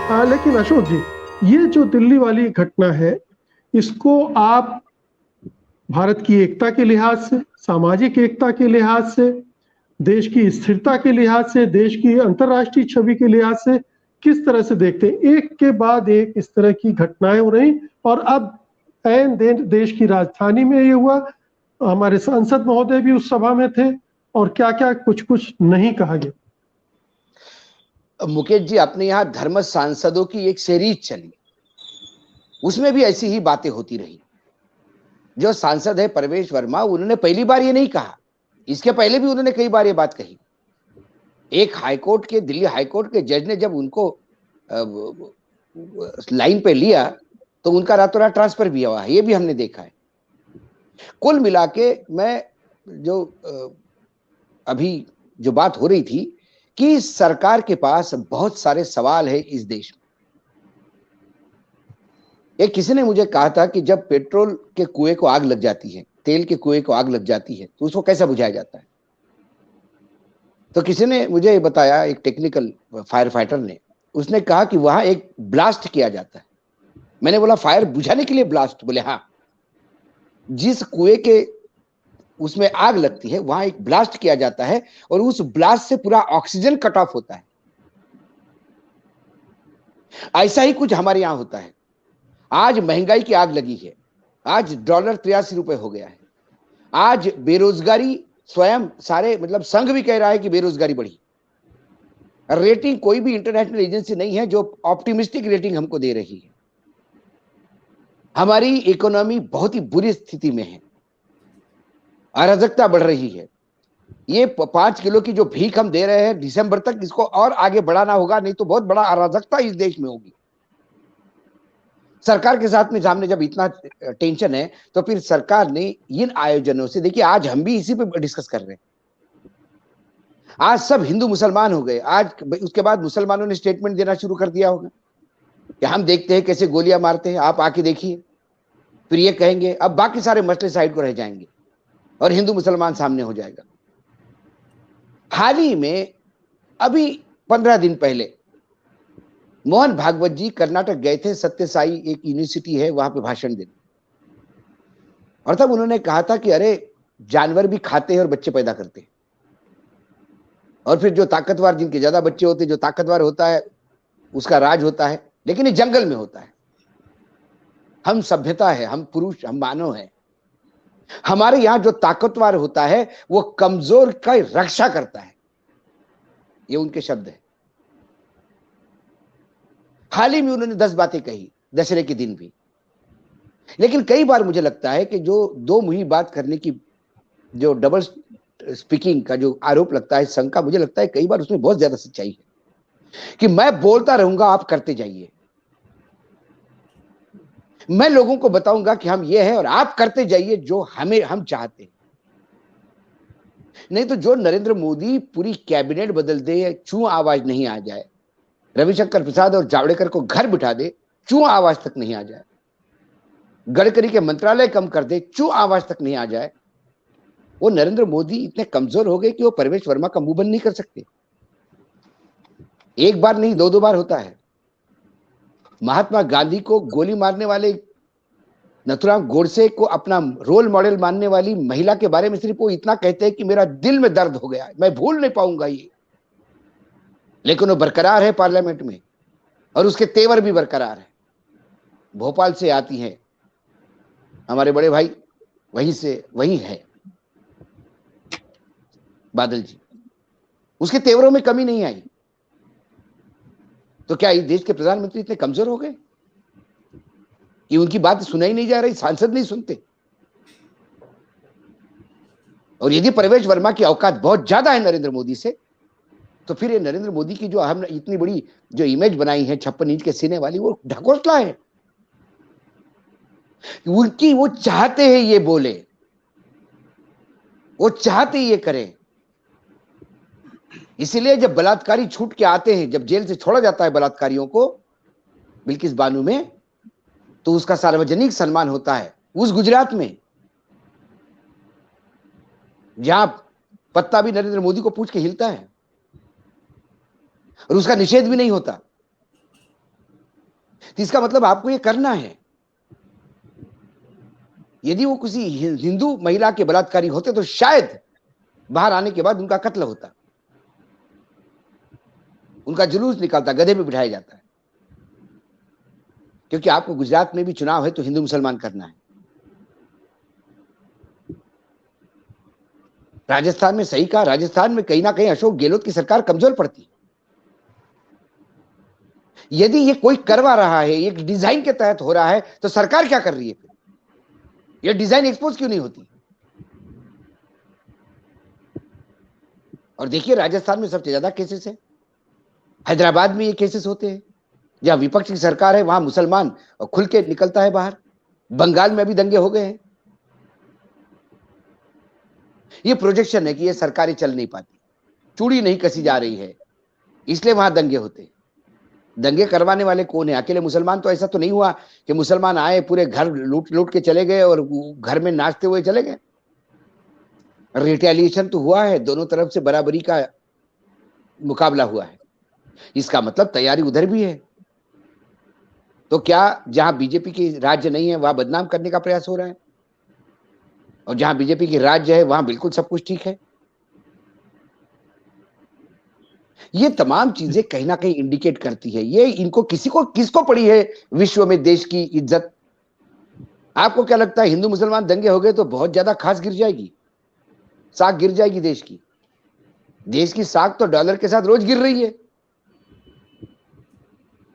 लेकिन अशोक जी, ये जो दिल्ली वाली घटना है, इसको आप भारत की एकता के लिहाज से, सामाजिक एकता के लिहाज से, देश की स्थिरता के लिहाज से, देश की अंतर्राष्ट्रीय छवि के लिहाज से किस तरह से देखते हैं? एक के बाद एक इस तरह की घटनाएं हो रही, और अब ऐन देश की राजधानी में ये हुआ। हमारे सांसद महोदय भी उस सभा में थे, और क्या क्या कुछ कुछ नहीं कहा गया। मुकेश जी, अपने यहाँ धर्म सांसदों की एक सीरीज चली, उसमें भी ऐसी ही बातें होती रही। जो सांसद है परवेश वर्मा, उन्होंने पहली बार ये नहीं कहा, इसके पहले भी उन्होंने कई बार ये बात कही। एक हाईकोर्ट के, दिल्ली हाईकोर्ट के जज ने जब उनको लाइन पे लिया तो उनका रातों रात ट्रांसफर भी हुआ है, ये भी हमने देखा है। कुल मिला के मैं जो अभी जो बात हो रही थी कि सरकार के पास बहुत सारे सवाल है इस देश में। एक किसी ने मुझे कहा था कि जब पेट्रोल के कुएं को आग लग जाती है, तेल के कुएं को आग लग जाती है, तो उसको कैसा बुझाया जाता है? तो किसी ने मुझे बताया, एक टेक्निकल फायर फाइटर ने, उसने कहा कि वहां एक ब्लास्ट किया जाता है। मैंने बोला फायर बुझाने के लिए ब्लास्ट? बोले हाँ, जिस कुएं के उसमें आग लगती है वहां एक ब्लास्ट किया जाता है, और उस ब्लास्ट से पूरा ऑक्सीजन कट ऑफ होता है। ऐसा ही कुछ हमारे यहां होता है। आज महंगाई की आग लगी है, आज डॉलर 83 रुपए हो गया है, आज बेरोजगारी, स्वयं सारे मतलब संघ भी कह रहा है कि बेरोजगारी बढ़ी। रेटिंग कोई भी इंटरनेशनल एजेंसी नहीं है जो ऑप्टिमिस्टिक रेटिंग हमको दे रही है। हमारी इकोनॉमी बहुत ही बुरी स्थिति में है, अराजकता बढ़ रही है। ये 5 किलो की जो भीख हम दे रहे हैं दिसंबर तक, इसको और आगे बढ़ाना होगा, नहीं तो बहुत बड़ा अराजकता इस देश में होगी। सरकार के साथ में सामने जब इतना टेंशन है, तो फिर सरकार ने इन आयोजनों से, देखिए आज हम भी इसी पे डिस्कस कर रहे हैं। आज सब हिंदू मुसलमान हो गए। आज उसके बाद मुसलमानों ने स्टेटमेंट देना शुरू कर दिया होगा कि हम देखते हैं कैसे गोलियां मारते हैं, आप आके देखिए। फिर ये कहेंगे, अब बाकी सारे मसले साइड को रह जाएंगे और हिंदू मुसलमान सामने हो जाएगा। हाल ही में अभी 15 दिन पहले मोहन भागवत जी कर्नाटक गए थे, सत्य साई एक यूनिवर्सिटी है वहां पे भाषण देने। और तब उन्होंने कहा था कि अरे जानवर भी खाते हैं और बच्चे पैदा करते हैं, और फिर जो ताकतवर, जिनके ज्यादा बच्चे होते, जो ताकतवर होता है उसका राज होता है, लेकिन ये जंगल में होता है। हम सभ्यता है, हम पुरुष, हम मानव है। हमारे यहां जो ताकतवर होता है वो कमजोर का रक्षा करता है, ये उनके शब्द है। हाल ही में उन्होंने 10 बातें कही, दशहरे के दिन भी। लेकिन कई बार मुझे लगता है कि जो दो मुही बात करने की, जो डबल स्पीकिंग का जो आरोप लगता है संघ का, मुझे लगता है कई बार उसमें बहुत ज्यादा सच्चाई है कि मैं बोलता रहूंगा, आप करते जाइए। मैं लोगों को बताऊंगा कि हम ये हैं और आप करते जाइए जो हम चाहते हैं। नहीं तो जो नरेंद्र मोदी पूरी कैबिनेट बदल दे, चू आवाज नहीं आ जाए, रविशंकर प्रसाद और जावड़ेकर को घर बिठा दे, चू आवाज तक नहीं आ जाए, गडकरी के मंत्रालय कम कर दे, चू आवाज तक नहीं आ जाए, वो नरेंद्र मोदी इतने कमजोर हो गए कि वो परवेश वर्मा का मुंह बंद नहीं कर सकते। एक बार नहीं, 2 बार होता है। महात्मा गांधी को गोली मारने वाले नथुराम गोडसे को अपना रोल मॉडल मानने वाली महिला के बारे में सिर्फ वो इतना कहते हैं कि मेरा दिल में दर्द हो गया, मैं भूल नहीं पाऊंगा ये। लेकिन वो बरकरार है पार्लियामेंट में, और उसके तेवर भी बरकरार है। भोपाल से आती है हमारे बड़े भाई, वहीं से वही है बादल जी, उसके तेवरों में कमी नहीं आई। तो क्या इस देश के प्रधानमंत्री इतने कमजोर हो गए कि उनकी बात सुनाई नहीं जा रही, सांसद नहीं सुनते? और यदि परवेश वर्मा की औकात बहुत ज्यादा है नरेंद्र मोदी से, तो फिर ये नरेंद्र मोदी की जो हमने इतनी बड़ी जो इमेज बनाई है 56 इंच के सीने वाली, वो ढकोसला है। उनकी वो चाहते हैं ये बोले, वो चाहते ये करें। इसीलिए जब बलात्कारी छूट के आते हैं, जब जेल से छोड़ा जाता है बलात्कारियों को बिल्किस बानो में, तो उसका सार्वजनिक सम्मान होता है उस गुजरात में, जहां पत्ता भी नरेंद्र मोदी को पूछ के हिलता है, और उसका निषेध भी नहीं होता। तो इसका मतलब आपको ये करना है। यदि वो किसी हिंदू महिला के बलात्कारी होते तो शायद बाहर आने के बाद उनका कत्ल होता, उनका जुलूस निकलता, गधे पे बिठाया जाता है। क्योंकि आपको गुजरात में भी चुनाव है तो हिंदू मुसलमान करना है। राजस्थान में सही कहा, राजस्थान में कहीं ना कहीं अशोक गहलोत की सरकार कमजोर पड़ती है। यदि ये कोई करवा रहा है, एक डिजाइन के तहत हो रहा है, तो सरकार क्या कर रही है? फिर ये डिजाइन एक्सपोज क्यों नहीं होती? और देखिए राजस्थान में सबसे ज्यादा केसेस है, हैदराबाद में ये केसेस होते हैं। जहां विपक्ष की सरकार है वहां मुसलमान खुल के निकलता है बाहर। बंगाल में अभी दंगे हो गए हैं। ये प्रोजेक्शन है कि ये सरकारें चल नहीं पाती, चूड़ी नहीं कसी जा रही है, इसलिए वहां दंगे होते हैं। दंगे करवाने वाले कौन है? अकेले मुसलमान? तो ऐसा तो नहीं हुआ कि मुसलमान आए पूरे घर लूट लूट के चले गए और घर में नाचते हुए चले गए। रिटेलिएशन तो हुआ है, दोनों तरफ से बराबरी का मुकाबला हुआ है। इसका मतलब तैयारी उधर भी है। तो क्या जहां बीजेपी की राज्य नहीं है वहां बदनाम करने का प्रयास हो रहा है, और जहां बीजेपी की राज्य है वहां बिल्कुल सब कुछ ठीक है? ये तमाम चीजें कहीं ना कहीं इंडिकेट करती है, ये इनको किसको पड़ी है विश्व में देश की इज्जत? आपको क्या लगता है हिंदू मुसलमान दंगे हो गए तो बहुत ज्यादा खास गिर जाएगी, साख गिर जाएगी देश की? देश की साख तो डॉलर के साथ रोज गिर रही है।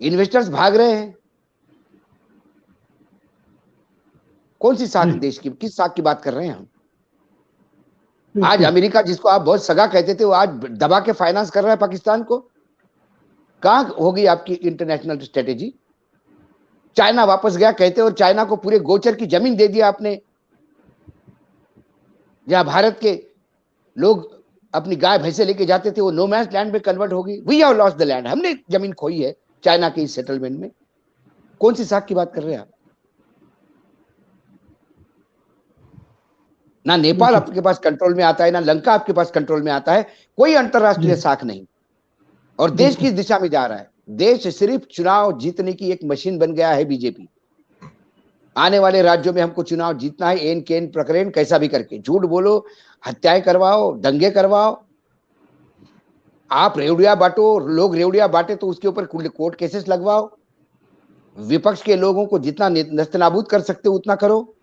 इन्वेस्टर्स भाग रहे हैं। कौन सी साख देश की, किस साख की बात कर रहे हैं हम? आज अमेरिका, जिसको आप बहुत सगा कहते थे, वो आज दबा के फाइनेंस कर रहा है पाकिस्तान को। कहां हो गई आपकी इंटरनेशनल स्ट्रेटेजी? चाइना वापस गया कहते, और चाइना को पूरे गोचर की जमीन दे दिया आपने, जहां भारत के लोग अपनी गाय भैंसे लेके जाते थे, वो नो मैंस लैंड में कन्वर्ट हो गई। We have lost the land, हमने जमीन खोई है चाइना के इस सेटलमेंट में। कौन सी साख की बात कर रहे हैं आप? ना नेपाल आपके पास कंट्रोल में आता है, ना लंका आपके पास कंट्रोल में आता है। कोई अंतरराष्ट्रीय साख नहीं। और देश किस दिशा में जा रहा है? देश सिर्फ चुनाव जीतने की एक मशीन बन गया है बीजेपी। आने वाले राज्यों में हमको चुनाव जीतना है, एन केन प्रकरण कैसा भी करके, झूठ बोलो, हत्याएं करवाओ, दंगे करवाओ, आप रेवड़िया बांटो, लोग रेवड़िया बांटे तो उसके ऊपर कोर्ट केसेस लगवाओ, विपक्ष के लोगों को जितना नस्तनाबूद कर सकते हो उतना करो।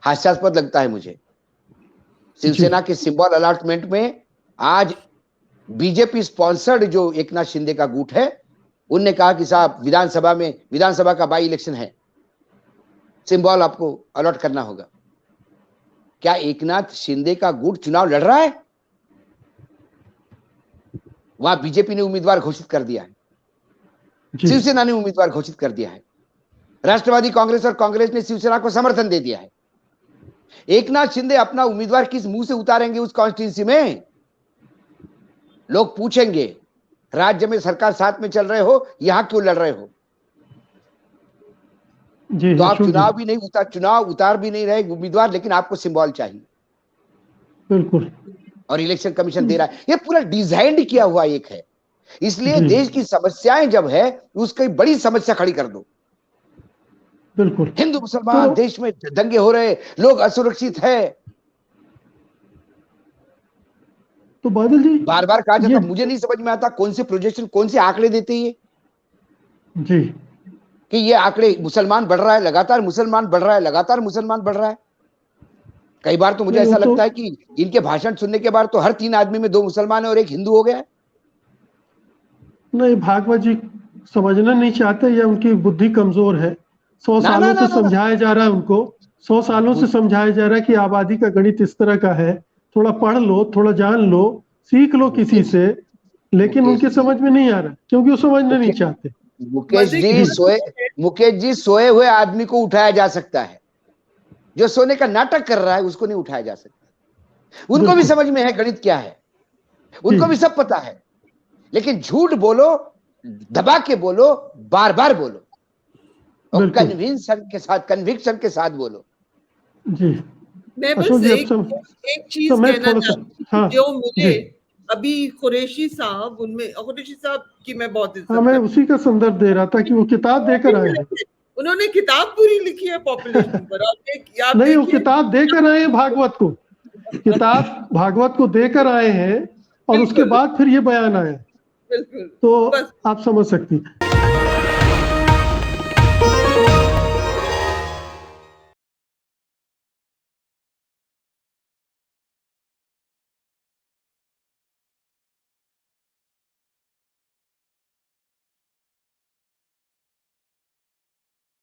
हास्यास्पद लगता है मुझे शिवसेना के सिंबल अलॉटमेंट में आज बीजेपी स्पॉन्सर्ड जो एकनाथ शिंदे का गुट है, उनने कहा कि साहब विधानसभा का बाई इलेक्शन है, सिंबल आपको अलॉट करना होगा। क्या एकनाथ शिंदे का गुट चुनाव लड़ रहा है? वहां बीजेपी ने उम्मीदवार घोषित कर दिया है, शिवसेना ने उम्मीदवार घोषित कर दिया है, राष्ट्रवादी कांग्रेस और कांग्रेस ने शिवसेना को समर्थन दे दिया है। एकनाथ शिंदे अपना उम्मीदवार किस मुंह से उतारेंगे उस कॉन्स्टिट्यूंसी में? लोग पूछेंगे, राज्य में सरकार साथ में चल रहे हो, यहां क्यों लड़ रहे हो? तो आप चुनाव उतार भी नहीं रहे उम्मीदवार, लेकिन आपको सिंबल चाहिए। बिल्कुल। और इलेक्शन कमीशन दे रहा है। ये पूरा डिजाइन किया हुआ एक है। इसलिए देश की समस्याएं जब है, उसकी बड़ी समस्या खड़ी कर दो। बिल्कुल। हिंदू मुसलमान देश में दंगे हो रहे, लोग असुरक्षित है। तो बादल जी बार बार कहा जाता, मुझे नहीं समझ में आता कौन से प्रोजेक्शन, कौन से आंकड़े देते हैं जी, कि ये आंकड़े मुसलमान बढ़ रहा है लगातार, मुसलमान बढ़ रहा है लगातार, मुसलमान बढ़ रहा है। कई बार तो मुझे ऐसा लगता है कि इनके भाषण सुनने के बाद तो हर 3 आदमी में 2 मुसलमान है और 1 हिंदू हो गया। नहीं, भागवत जी समझना नहीं चाहते या उनकी बुद्धि कमजोर है। 100 सालों से समझाया जा रहा है उनको, 100 सालों से समझाया जा रहा है कि आबादी का गणित इस तरह का है, थोड़ा पढ़ लो, थोड़ा जान लो, सीख लो किसी से, लेकिन उनके समझ में नहीं आ रहा क्योंकि वो समझना नहीं चाहते। मुकेश जी सोए हुए आदमी को उठाया जा सकता है, जो सोने का नाटक कर रहा है उसको नहीं उठाया जा सकता। उनको भी समझ में है गणित क्या है, उनको भी सब पता है, लेकिन झूठ बोलो, दबा के बोलो, बार बार बोलो और कन्विक्शन के साथ बोलो। जी मैं बस एक चीज कहना चाहती हूँ, जो मुझे अभी कुरैशी साहब, उनमें कुरैशी साहब की मैं बहुत इज्जत हाँ, मैं करती उसी का संदर्भ दे रहा था कि वो किताब देकर आए हैं। हूँ। उन्होंने किताब पूरी लिखी है पॉपुलेशन पर। आप नहीं, वो देखिए, किताब देकर आए हैं भागवत को, किताब भागवत को देकर आए हैं और उसके बिल्कुल बाद फिर ये बयान आया, बिल्कुल, तो बस आप समझ सकती हैं।